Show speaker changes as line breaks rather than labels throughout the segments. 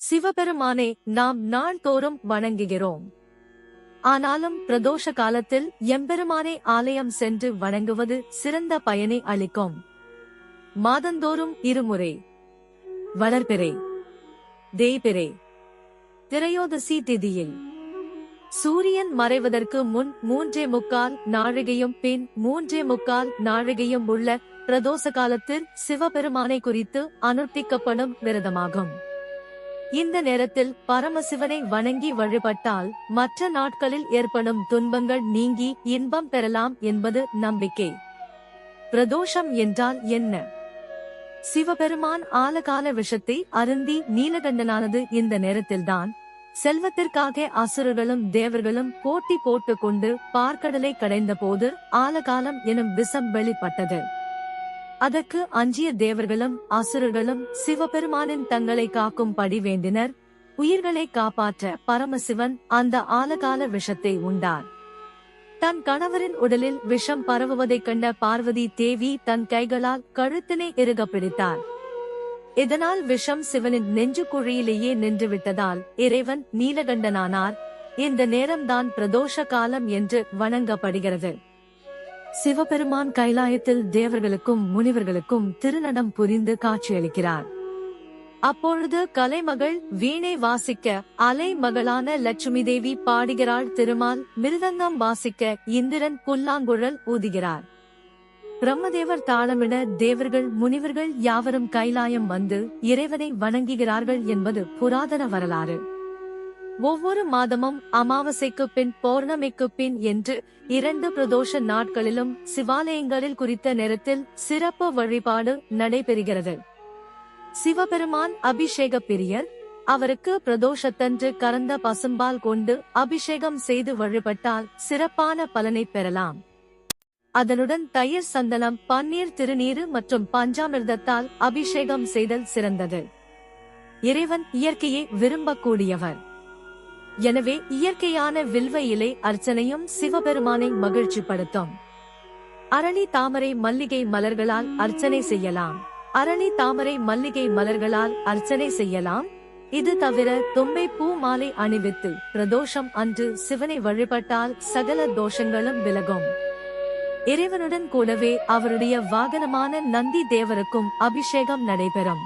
சிவபெருமானை நாம் நாள்தோறும் வணங்குகிறோம். ஆனாலும் பிரதோஷ காலத்தில் எம்பெருமானை ஆலயம் சென்று வணங்குவது சிறந்த பயனை அளிக்கும். மாதந்தோறும் இருமுறை வளர்பிறை, தேய்பிறை, திரையோதசி திதியில் சூரியன் மறைவதற்கு முன் 3.25 நாழிகையும் பின் 3.25 நாழிகையும் உள்ள பிரதோஷ காலத்தில் சிவபெருமானை குறித்து அனுஷ்டிக்கப்படும் விரதமாகும். இந்த நேரத்தில் பரமசிவனை வணங்கி வழிபட்டால் மற்ற நாட்களில் ஏற்படும் துன்பங்கள் நீங்கி இன்பம் பெறலாம் என்பது நம்பிக்கை. பிரதோஷம் என்றால் என்ன? சிவபெருமான் ஆலகால விஷத்தை அருந்தி நீலகண்டனானது இந்த நேரத்தில்தான் செல்வத்திற்காக அசுரர்களும் தேவர்களும் போட்டி போட்டுக் கொண்டு பார்க்கடலை கடைந்த போது ஆலகாலம் எனும் விஷம் வெளிப்பட்டது. அதற்கு அஞ்சிய தேவர்களும் அசுரர்களும் சிவபெருமானின் தங்களை காக்கும்படி வேண்டினர். உயிர்களை காப்பாற்ற பரமசிவன் அந்த ஆலகால விஷத்தை உண்டார். தன் கணவரின் உடலில் விஷம் பரவுவதைக் கண்ட பார்வதி தேவி தன் கைகளால் கழுத்தினை இறுக பிடித்தார். இதனால் விஷம் சிவனின் நெஞ்சு குழியிலேயே நின்றுவிட்டதால் இறைவன் நீலகண்டனானார். இந்த நேரம்தான் பிரதோஷ காலம் என்று வணங்கப்படுகிறது. சிவபெருமான் கைலாயத்தில் தேவர்களுக்கும் முனிவர்களுக்கும் திருநடம் புரிந்து காட்சியளிக்கிறார். அப்பொழுது கலைமகள் வீணை வாசிக்க அலை மகளான லட்சுமி தேவி பாடுகிறாள். திருமால் மிருதங்கம் வாசிக்க இந்திரன் புல்லாங்குழல் ஊதுகிறார். பிரம்மதேவர் தாளமிட தேவர்கள் முனிவர்கள் யாவரும் கைலாயம் வந்து இறைவனை வணங்குகிறார்கள் என்பது புராதன வரலாறு. ஒவ்வொரு மாதமும் அமாவாசைக்கு பின் பௌர்ணமிக்கு பின் என்று 2 பிரதோஷ நாட்களிலும் சிவாலயங்களில் குறித்த நேரத்தில் சிறப்பு வழிபாடு நடைபெறுகிறது. சிவபெருமான் அபிஷேக பிரியர். அவருக்கு பிரதோஷத்தன்று கறந்த பசும்பால் கொண்டு அபிஷேகம் செய்து வழிபட்டால் சிறப்பான பலனை பெறலாம். அதனுடன் தயிர், சந்தனம், பன்னீர், திருநீறு மற்றும் பஞ்சாமிர்தத்தால் அபிஷேகம் செய்தல் சிறந்தது. இறைவன் இயற்கையை விரும்பக்கூடியவர். எனவே இயற்கையான வில்வ இலை அர்ச்சனையும் சிவபெருமானை மகிழ்ச்சிப்படுத்தும். அரளி, தாமரை, மல்லிகை மலர்களால் அர்ச்சனை செய்யலாம். அரளி, தாமரை, மல்லிகை மலர்களால் அர்ச்சனை செய்யலாம். இது தவிர தும்பை பூ மாலை அணிவித்து பிரதோஷம் அன்று சிவனை வழிபட்டால் சகல தோஷங்களும் விலகும். இறைவனுடன் கூடவே அவருடைய வாகனமான நந்தி தேவருக்கும் அபிஷேகம் நடைபெறும்.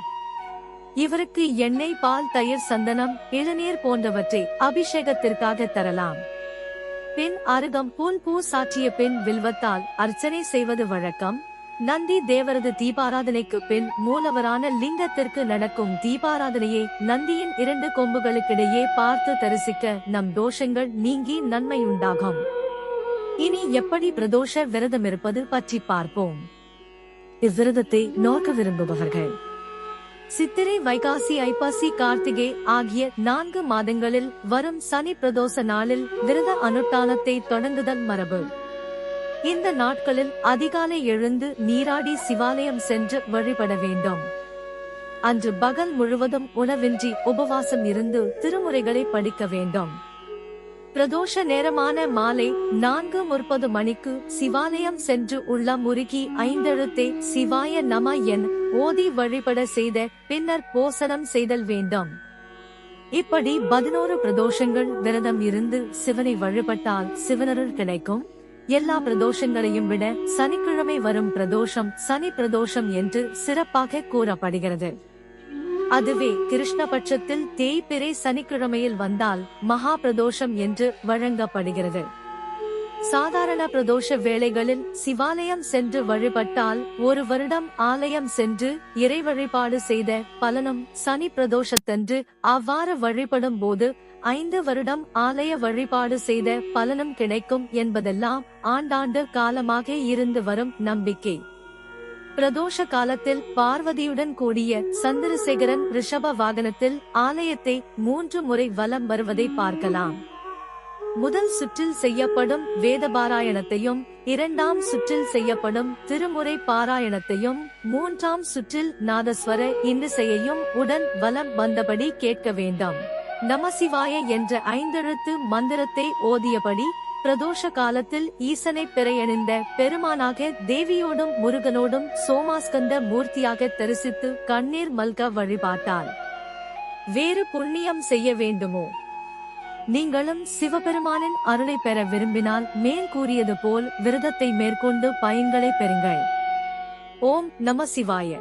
இவருக்கு எண்ணெய், பால், தயிர், சந்தனம், இளநீர் போன்றவற்றை அபிஷேகத்திற்காக தரலாம். பின் அருகம், பூல், பூ சாற்றிய பின் வில்வத்தால் அர்ச்சனை செய்வது வழக்கம். நந்தி தேவரது தீபாராதனைக்கு பின் மூலவரான லிங்கத்திற்கு நடக்கும் தீபாராதனையை நந்தியின் 2 கொம்புகளுக்கிடையே பார்த்து தரிசிக்க நம் தோஷங்கள் நீங்கி நன்மை உண்டாகும். இனி எப்படி பிரதோஷ விரதம் இருப்பது பற்றி பார்ப்போம். இவ்விரதத்தை நோக்க விரும்புபவர்கள் சித்திரை, வைகாசி, ஐப்பசி, கார்த்திகை ஆகிய 4 மாதங்களில் வரும் சனி பிரதோஷ நாளில் விரத அனுஷ்டானத்தை தொடங்குதல் மரபு. இந்த நாட்களில் அதிகாலை எழுந்து நீராடி சிவாலயம் சென்று வழிபட வேண்டும். அன்று பகல் முழுவதும் உணவின்றி உபவாசம் இருந்து திருமுறைகளை படிக்க வேண்டும். பிரதோஷ நேரமான மாலை 4:30 மணிக்கு சிவாலயம் சென்று உள்ளம் உருகி 5 எழுத்தை சிவாய நம என் ஓதி வழிபட செய்த பின்னர் போசனம் செய்தல் வேண்டும். இப்படி 11 பிரதோஷங்கள் விரதம் இருந்து சிவனை வழிபட்டால் சிவனருள் கிடைக்கும். எல்லா பிரதோஷங்களையும் விட சனிக்கிழமை வரும் பிரதோஷம் சனி பிரதோஷம் என்று சிறப்பாக கூறப்படுகிறது. அதுவே கிருஷ்ணபட்சத்தில் தேய்பிறை சனிக்கிழமையில் வந்தால் மகா பிரதோஷம் என்று வழங்கப்படுகிறது. சாதாரண பிரதோஷ வேளைகளில் சிவாலயம் சென்று வழிபட்டால் 1 வருடம் ஆலயம் சென்று இறை வழிபாடு செய்த பலனும், சனி பிரதோஷத்தன்று அவ்வாறு வழிபடும் போது 5 வருடம் ஆலய வழிபாடு செய்த பலனும் கிடைக்கும் என்பதெல்லாம் ஆண்டாண்டு காலமாக இருந்து வரும் நம்பிக்கை. பிரதோஷ காலத்தில் பார்வதியுடன் கூடிய சந்திரசேகரன் ரிஷப வாகனத்தில் ஆலயத்தை 3 முறை வலம் வருவதை பார்க்கலாம். முதல் சுற்றில் செய்யப்படும் வேத பாராயணத்தையும், 2ஆம் சுற்றில் செய்யப்படும் திருமுறை பாராயணத்தையும், 3ஆம் சுற்றில் நாதஸ்வர இன்னிசையையும் உடன் வலம் வந்தபடி கேட்க வேண்டும். நமசிவாய என்ற 5 எழுத்து மந்திரத்தை ஓதியபடி பிரதோஷ காலத்தில் ஈசனை பிறையணிந்த பெருமானாக தேவியோடும் முருகனோடும் சோமாஸ்கந்த மூர்த்தியாக தரிசித்து கண்ணீர் மல்க வழிபாட்டால் வேறு புண்ணியம் செய்ய வேண்டுமோ? நீங்களும் சிவபெருமானின் அருளை பெற விரும்பினால் மேல் கூறியது போல் விரதத்தை மேற்கொண்டு பயன்களை பெறுங்கள். ஓம் நம சிவாய.